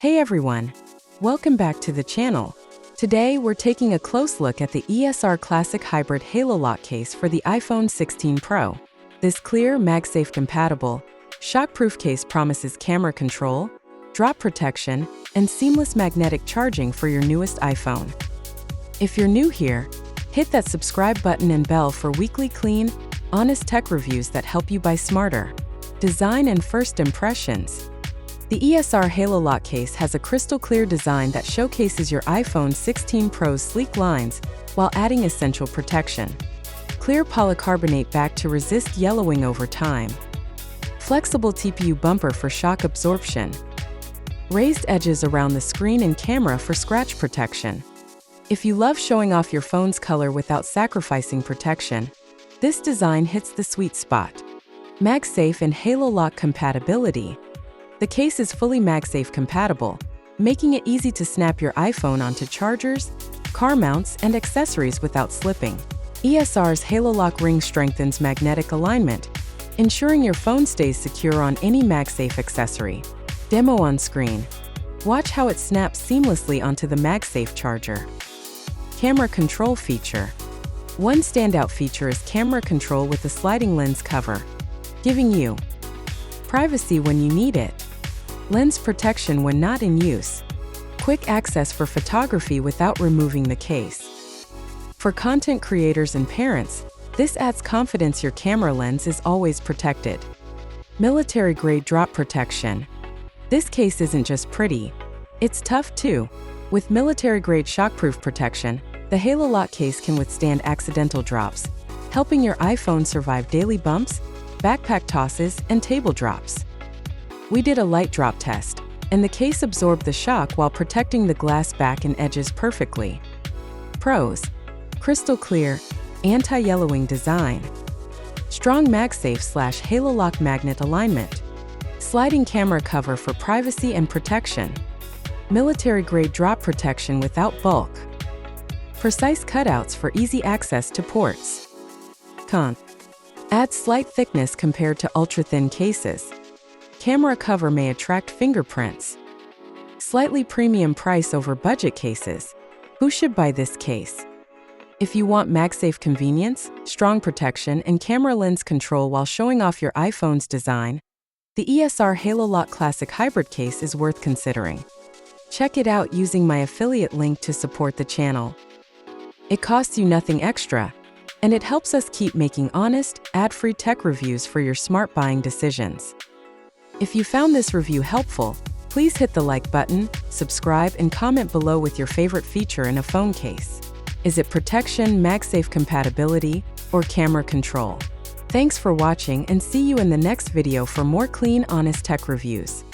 Hey everyone! Welcome back to the channel. Today we're taking a close look at the ESR Classic Hybrid HaloLock case for the iPhone 16 Pro. This clear, MagSafe compatible, shockproof case promises camera control, drop protection, and seamless magnetic charging for your newest iPhone. If you're new here, hit that subscribe button and bell for weekly clean, honest tech reviews that help you buy smarter. Design and first impressions. The ESR HaloLock case has a crystal clear design that showcases your iPhone 16 Pro's sleek lines while adding essential protection. Clear polycarbonate back to resist yellowing over time. Flexible TPU bumper for shock absorption. Raised edges around the screen and camera for scratch protection. If you love showing off your phone's color without sacrificing protection, this design hits the sweet spot. MagSafe and HaloLock compatibility. The case is fully MagSafe compatible, making it easy to snap your iPhone onto chargers, car mounts, and accessories without slipping. ESR's HaloLock ring strengthens magnetic alignment, ensuring your phone stays secure on any MagSafe accessory. Demo on screen. Watch how it snaps seamlessly onto the MagSafe charger. Camera control feature. One standout feature is camera control with a sliding lens cover, giving you privacy when you need it, lens protection when not in use, quick access for photography without removing the case. For content creators and parents, this adds confidence your camera lens is always protected. Military-grade drop protection. This case isn't just pretty, it's tough too. With military-grade shockproof protection, the HaloLock case can withstand accidental drops, helping your iPhone survive daily bumps, backpack tosses, and table drops. We did a light drop test, and the case absorbed the shock while protecting the glass back and edges perfectly. Pros: crystal clear, anti-yellowing design, strong MagSafe/HaloLock magnet alignment, sliding camera cover for privacy and protection, military-grade drop protection without bulk, precise cutouts for easy access to ports. Con: adds slight thickness compared to ultra-thin cases. Camera cover may attract fingerprints. Slightly premium price over budget cases. Who should buy this case? If you want MagSafe convenience, strong protection, and camera lens control while showing off your iPhone's design, the ESR HaloLock Classic Hybrid case is worth considering. Check it out using my affiliate link to support the channel. It costs you nothing extra, and it helps us keep making honest, ad-free tech reviews for your smart buying decisions. If you found this review helpful, please hit the like button, subscribe, and comment below with your favorite feature in a phone case. Is it protection, MagSafe compatibility, or camera control? Thanks for watching, and see you in the next video for more clean, honest tech reviews.